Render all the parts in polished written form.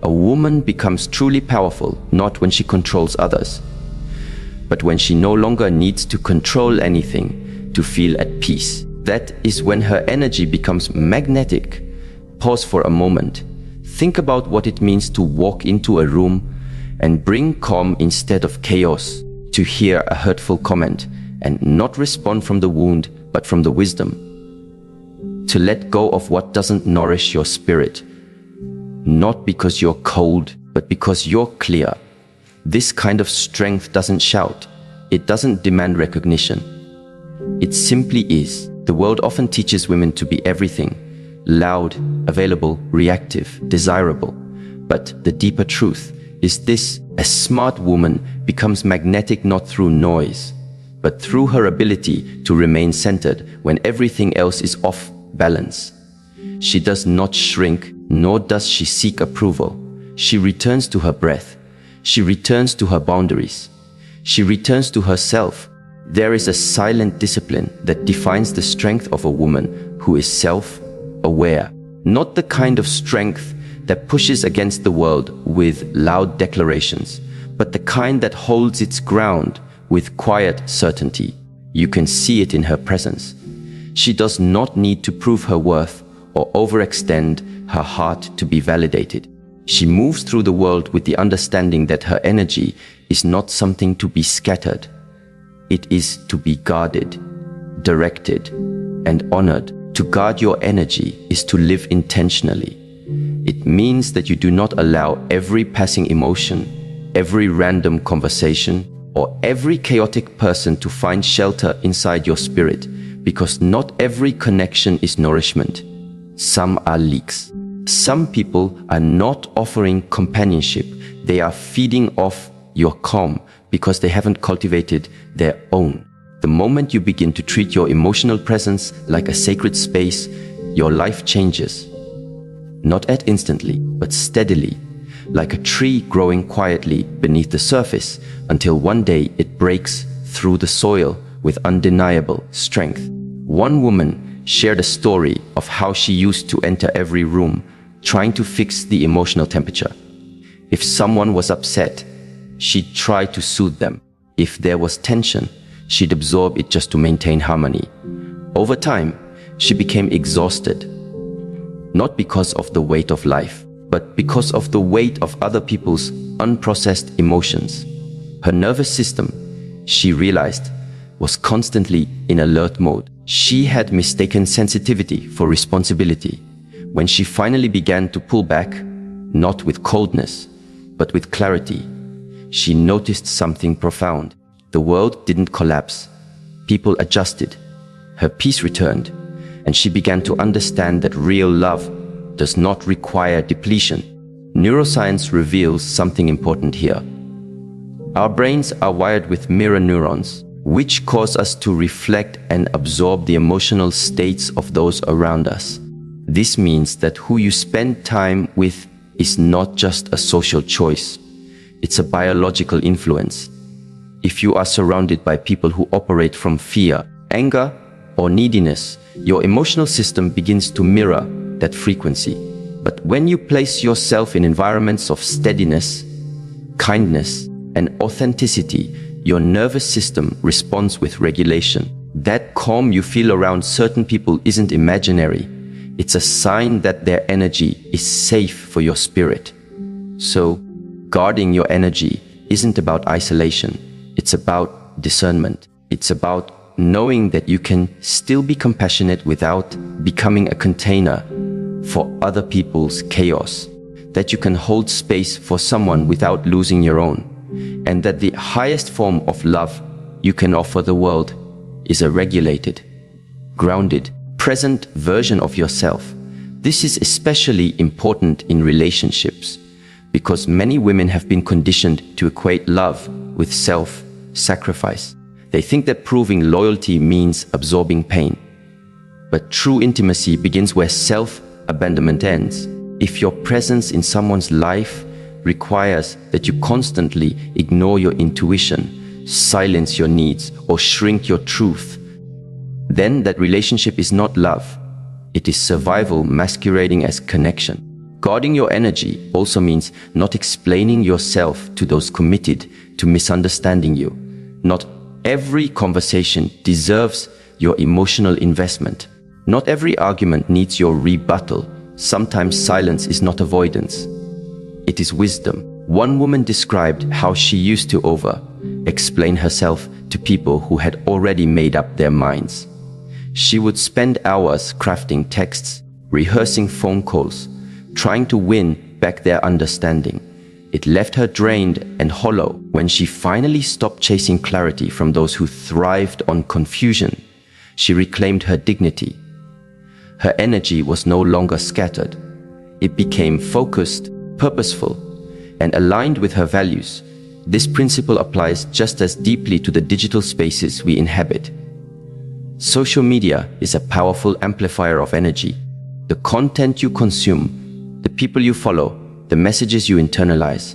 A woman becomes truly powerful not when she controls others, but when she no longer needs to control anything to feel at peace. That is when her energy becomes magnetic. Pause for a moment. Think about what it means to walk into a room and bring calm instead of chaos, to hear a hurtful comment and not respond from the wound but from the wisdom, to let go of what doesn't nourish your spirit, not because you're cold but because you're clear. This kind of strength doesn't shout. It doesn't demand recognition. It simply is. The world often teaches women to be everything: loud, available, reactive, desirable. But the deeper truth is this: a smart woman becomes magnetic not through noise, but through her ability to remain centered when everything else is off balance. She does not shrink, nor does she seek approval. She returns to her breath. She returns to her boundaries. She returns to herself. There is a silent discipline that defines the strength of a woman who is self-aware. Not the kind of strength that pushes against the world with loud declarations, but the kind that holds its ground with quiet certainty. You can see it in her presence. She does not need to prove her worth or overextend her heart to be validated. She moves through the world with the understanding that her energy is not something to be scattered. It is to be guarded, directed, and honored. To guard your energy is to live intentionally. It means that you do not allow every passing emotion, every random conversation, or every chaotic person to find shelter inside your spirit, because not every connection is nourishment. Some are leaks. Some people are not offering companionship. They are feeding off your calm because they haven't cultivated their own. The moment you begin to treat your emotional presence like a sacred space, your life changes. Not at instantly, but steadily, like a tree growing quietly beneath the surface until one day it breaks through the soil with undeniable strength. One woman shared a story of how she used to enter every room trying to fix the emotional temperature. If someone was upset, she'd try to soothe them. If there was tension, she'd absorb it just to maintain harmony. Over time, she became exhausted, not because of the weight of life, but because of the weight of other people's unprocessed emotions. Her nervous system, she realized, was constantly in alert mode. She had mistaken sensitivity for responsibility. When she finally began to pull back, not with coldness, but with clarity, she noticed something profound. The world didn't collapse. People adjusted. Her peace returned, and she began to understand that real love does not require depletion. Neuroscience reveals something important here. Our brains are wired with mirror neurons, which cause us to reflect and absorb the emotional states of those around us. This means that who you spend time with is not just a social choice. It's a biological influence. If you are surrounded by people who operate from fear, anger, or neediness, your emotional system begins to mirror that frequency. But when you place yourself in environments of steadiness, kindness, and authenticity, your nervous system responds with regulation. That calm you feel around certain people isn't imaginary. It's a sign that their energy is safe for your spirit. So, guarding your energy isn't about isolation. It's about discernment. It's about knowing that you can still be compassionate without becoming a container for other people's chaos. That you can hold space for someone without losing your own. And that the highest form of love you can offer the world is a regulated, grounded, present version of yourself. This is especially important in relationships because many women have been conditioned to equate love with self-sacrifice. They think that proving loyalty means absorbing pain. But true intimacy begins where self-abandonment ends. If your presence in someone's life requires that you constantly ignore your intuition, silence your needs, or shrink your truth, then that relationship is not love. It is survival masquerading as connection. Guarding your energy also means not explaining yourself to those committed to misunderstanding you. Not every conversation deserves your emotional investment. Not every argument needs your rebuttal. Sometimes silence is not avoidance. It is wisdom. One woman described how she used to explain herself to people who had already made up their minds. She would spend hours crafting texts, rehearsing phone calls, trying to win back their understanding. It left her drained and hollow. When she finally stopped chasing clarity from those who thrived on confusion, she reclaimed her dignity. Her energy was no longer scattered. It became focused, purposeful, and aligned with her values. This principle applies just as deeply to the digital spaces we inhabit. Social media is a powerful amplifier of energy. The content you consume, the people you follow, the messages you internalize,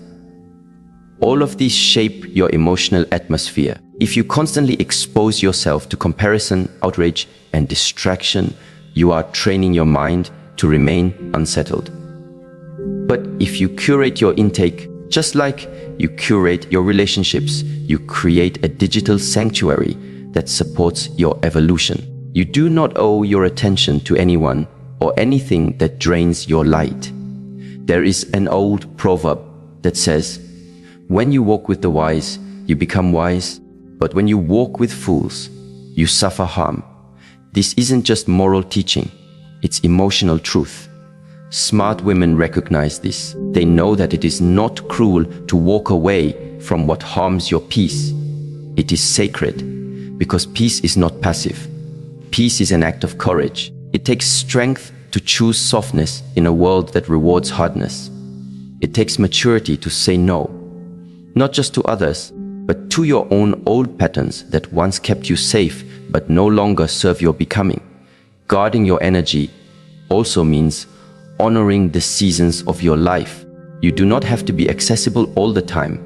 all of these shape your emotional atmosphere. If you constantly expose yourself to comparison, outrage, and distraction, you are training your mind to remain unsettled. But if you curate your intake, just like you curate your relationships, you create a digital sanctuary that supports your evolution. You do not owe your attention to anyone or anything that drains your light. There is an old proverb that says, "When you walk with the wise, you become wise, but when you walk with fools, you suffer harm." This isn't just moral teaching, it's emotional truth. Smart women recognize this. They know that it is not cruel to walk away from what harms your peace. It is sacred, because peace is not passive. Peace is an act of courage. It takes strength to choose softness in a world that rewards hardness. It takes maturity to say no, not just to others, but to your own old patterns that once kept you safe but no longer serve your becoming. Guarding your energy also means honoring the seasons of your life. You do not have to be accessible all the time.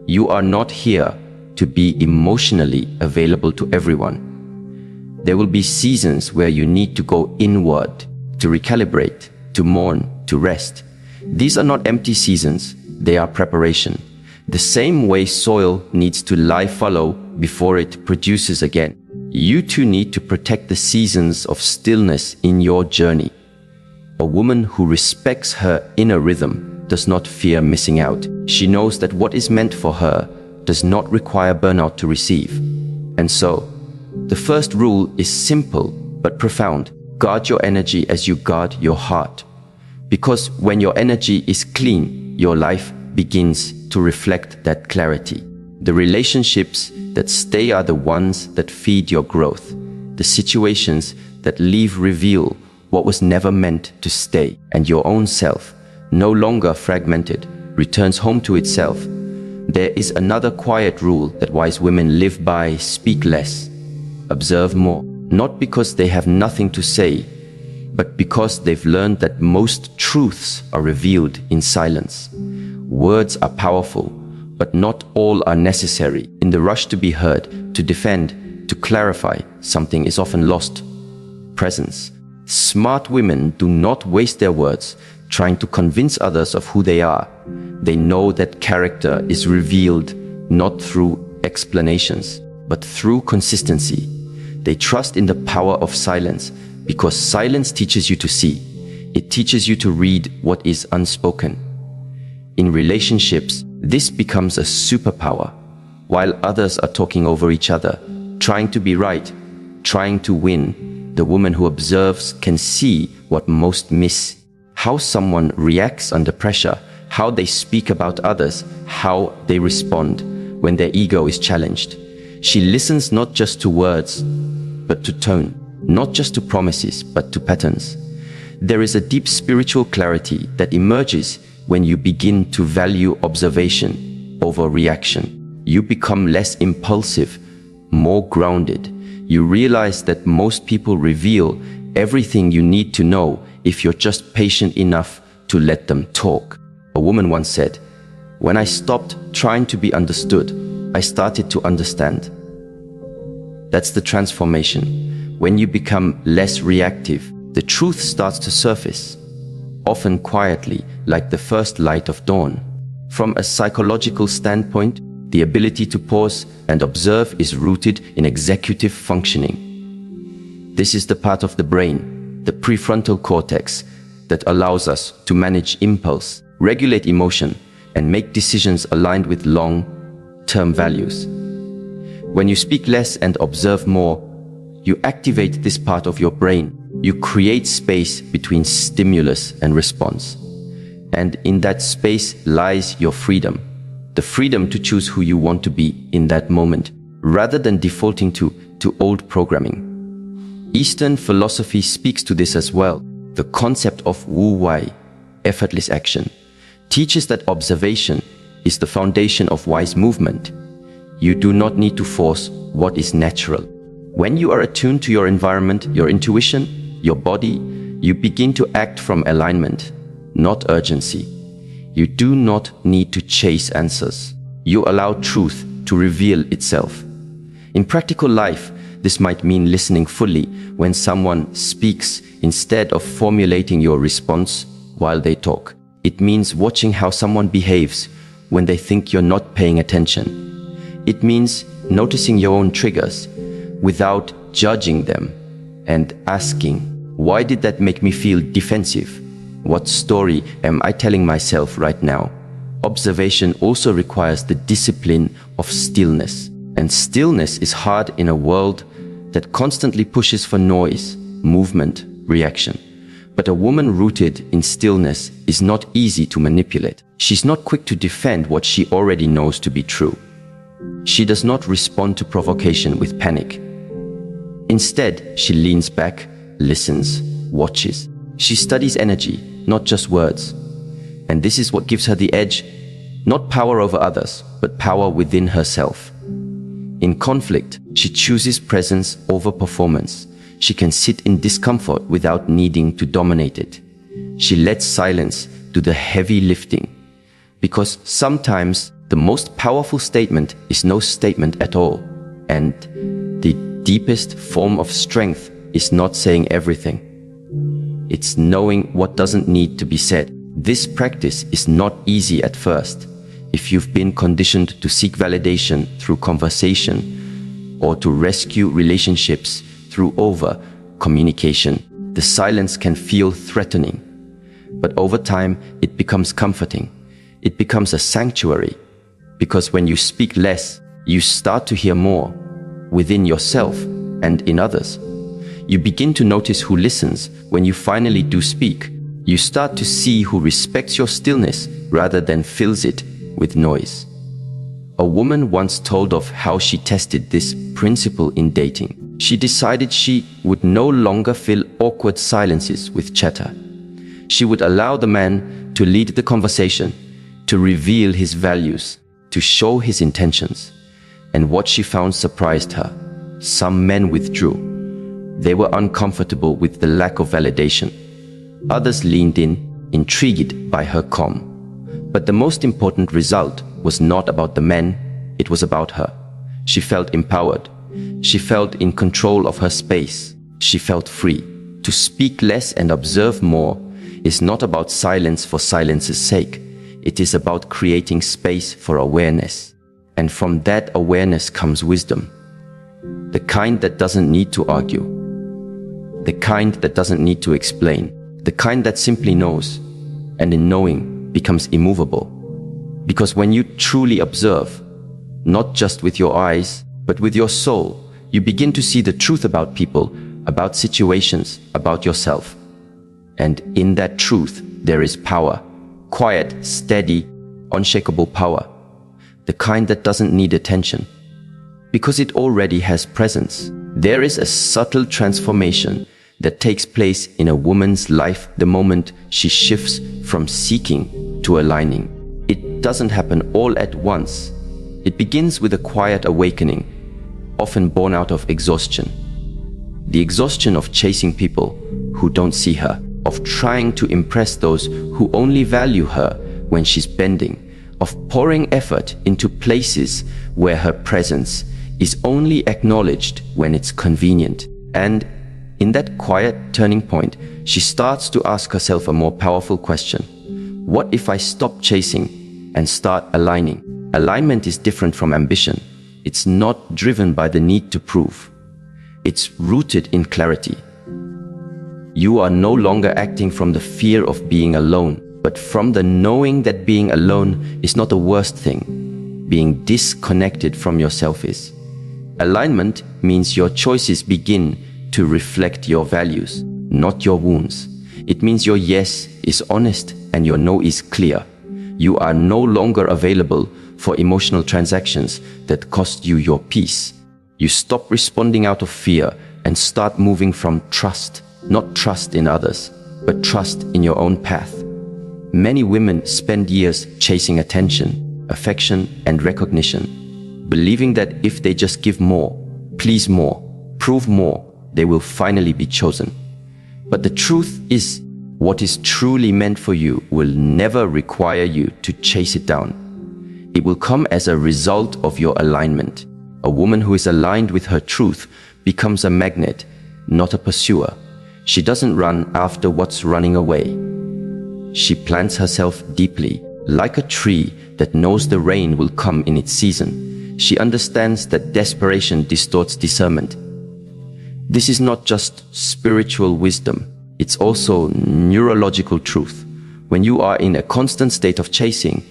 You are not here to be emotionally available to everyone. There will be seasons where you need to go inward, to recalibrate, to mourn, to rest. These are not empty seasons, they are preparation. The same way soil needs to lie fallow before it produces again. You too need to protect the seasons of stillness in your journey. A woman who respects her inner rhythm does not fear missing out. She knows that what is meant for her does not require burnout to receive. And so, the first rule is simple but profound. Guard your energy as you guard your heart. Because when your energy is clean, your life begins to reflect that clarity. The relationships that stay are the ones that feed your growth. The situations that leave reveal what was never meant to stay. And your own self, no longer fragmented, returns home to itself. There is another quiet rule that wise women live by: speak less, observe more. Not because they have nothing to say, but because they've learned that most truths are revealed in silence. Words are powerful, but not all are necessary. In the rush to be heard, to defend, to clarify, something is often lost: presence. Smart women do not waste their words trying to convince others of who they are. They know that character is revealed not through explanations, but through consistency. They trust in the power of silence because silence teaches you to see. It teaches you to read what is unspoken. In relationships, this becomes a superpower. While others are talking over each other, trying to be right, trying to win, the woman who observes can see what most miss: how someone reacts under pressure, how they speak about others, how they respond when their ego is challenged. She listens not just to words, but to tone, not just to promises, but to patterns. There is a deep spiritual clarity that emerges when you begin to value observation over reaction. You become less impulsive, more grounded. You realize that most people reveal everything you need to know if you're just patient enough to let them talk. A woman once said, "When I stopped trying to be understood, I started to understand." That's the transformation. When you become less reactive, the truth starts to surface. often quietly, like the first light of dawn. From a psychological standpoint, the ability to pause and observe is rooted in executive functioning. This is the part of the brain, the prefrontal cortex, that allows us to manage impulse, regulate emotion, and make decisions aligned with long-term values. When you speak less and observe more, you activate this part of your brain. You create space between stimulus and response. And in that space lies your freedom. The freedom to choose who you want to be in that moment, rather than defaulting to old programming. Eastern philosophy speaks to this as well. The concept of Wu Wei, effortless action, teaches that observation is the foundation of wise movement. You do not need to force what is natural. When you are attuned to your environment, your intuition, your body, you begin to act from alignment, not urgency. You do not need to chase answers. You allow truth to reveal itself. In practical life, this might mean listening fully when someone speaks instead of formulating your response while they talk. It means watching how someone behaves when they think you're not paying attention. It means noticing your own triggers without judging them and asking, why did that make me feel defensive? What story am I telling myself right now? Observation also requires the discipline of stillness. And stillness is hard in a world that constantly pushes for noise, movement, reaction. But a woman rooted in stillness is not easy to manipulate. She's not quick to defend what she already knows to be true. She does not respond to provocation with panic. Instead, she leans back, listens, watches. She studies energy, not just words. And this is what gives her the edge, not power over others, but power within herself. In conflict, she chooses presence over performance. She can sit in discomfort without needing to dominate it. She lets silence do the heavy lifting. Because sometimes the most powerful statement is no statement at all. And the deepest form of strength is not saying everything. It's knowing what doesn't need to be said. This practice is not easy at first. If you've been conditioned to seek validation through conversation or to rescue relationships through over-communication, the silence can feel threatening. But over time, it becomes comforting. It becomes a sanctuary. Because when you speak less, you start to hear more within yourself and in others. You begin to notice who listens when you finally do speak. You start to see who respects your stillness rather than fills it with noise. A woman once told of how she tested this principle in dating. She decided she would no longer fill awkward silences with chatter. She would allow the man to lead the conversation, to reveal his values, to show his intentions. And what she found surprised her. Some men withdrew. They were uncomfortable with the lack of validation. Others leaned in, intrigued by her calm. But the most important result was not about the men, it was about her. She felt empowered. She felt in control of her space. She felt free. To speak less and observe more is not about silence for silence's sake. It is about creating space for awareness. And from that awareness comes wisdom. The kind that doesn't need to argue. The kind that doesn't need to explain. The kind that simply knows. And in knowing becomes immovable. Because when you truly observe, not just with your eyes, but with your soul, you begin to see the truth about people, about situations, about yourself. And in that truth, there is power. Quiet, steady, unshakable power. The kind that doesn't need attention. Because it already has presence. There is a subtle transformation that takes place in a woman's life the moment she shifts from seeking to aligning. It doesn't happen all at once. It begins with a quiet awakening, often born out of exhaustion. The exhaustion of chasing people who don't see her, of trying to impress those who only value her when she's bending, of pouring effort into places where her presence is only acknowledged when it's convenient. And in that quiet turning point, she starts to ask herself a more powerful question. What if I stop chasing and start aligning? Alignment is different from ambition. It's not driven by the need to prove. It's rooted in clarity. You are no longer acting from the fear of being alone, but from the knowing that being alone is not the worst thing. Being disconnected from yourself is. Alignment means your choices begin to reflect your values, not your wounds. It means your yes is honest and your no is clear. You are no longer available for emotional transactions that cost you your peace. You stop responding out of fear and start moving from trust, not trust in others, but trust in your own path. Many women spend years chasing attention, affection, and recognition, believing that if they just give more, please more, prove more, they will finally be chosen. But the truth is, what is truly meant for you will never require you to chase it down. It will come as a result of your alignment. A woman who is aligned with her truth becomes a magnet, not a pursuer. She doesn't run after what's running away. She plants herself deeply, like a tree that knows the rain will come in its season. She understands that desperation distorts discernment. This is not just spiritual wisdom, it's also neurological truth. When you are in a constant state of chasing,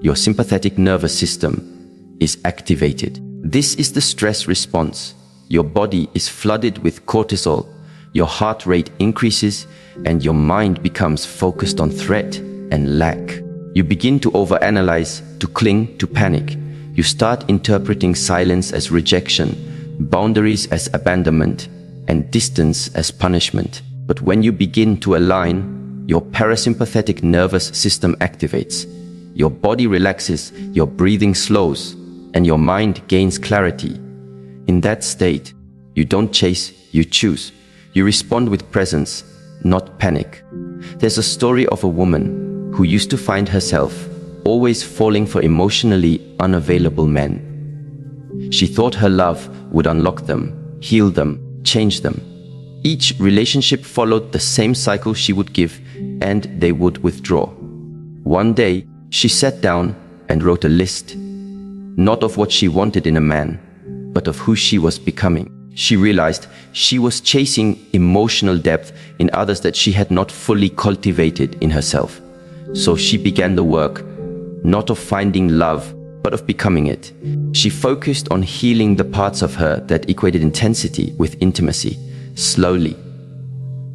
your sympathetic nervous system is activated. This is the stress response. Your body is flooded with cortisol, your heart rate increases, and your mind becomes focused on threat and lack. You begin to overanalyze, to cling, to panic. You start interpreting silence as rejection, boundaries as abandonment, and distance as punishment. But when you begin to align, your parasympathetic nervous system activates. Your body relaxes, your breathing slows, and your mind gains clarity. In that state, you don't chase, you choose. You respond with presence, not panic. There's a story of a woman who used to find herself always falling for emotionally unavailable men. She thought her love would unlock them, heal them, change them. Each relationship followed the same cycle. She would give, and they would withdraw. One day, she sat down and wrote a list, not of what she wanted in a man, but of who she was becoming. She realized she was chasing emotional depth in others that she had not fully cultivated in herself. So she began the work, not of finding love, but of becoming it. She focused on healing the parts of her that equated intensity with intimacy. Slowly,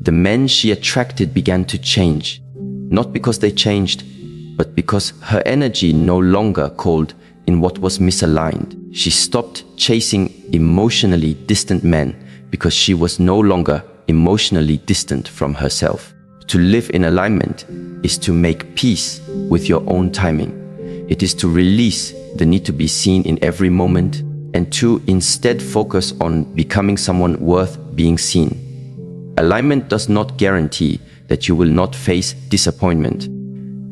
the men she attracted began to change, not because they changed, but because her energy no longer called in what was misaligned. She stopped chasing emotionally distant men because she was no longer emotionally distant from herself. To live in alignment is to make peace with your own timing. It is to release the need to be seen in every moment and to instead focus on becoming someone worth being seen. Alignment does not guarantee that you will not face disappointment,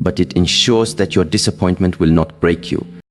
but it ensures that your disappointment will not break you.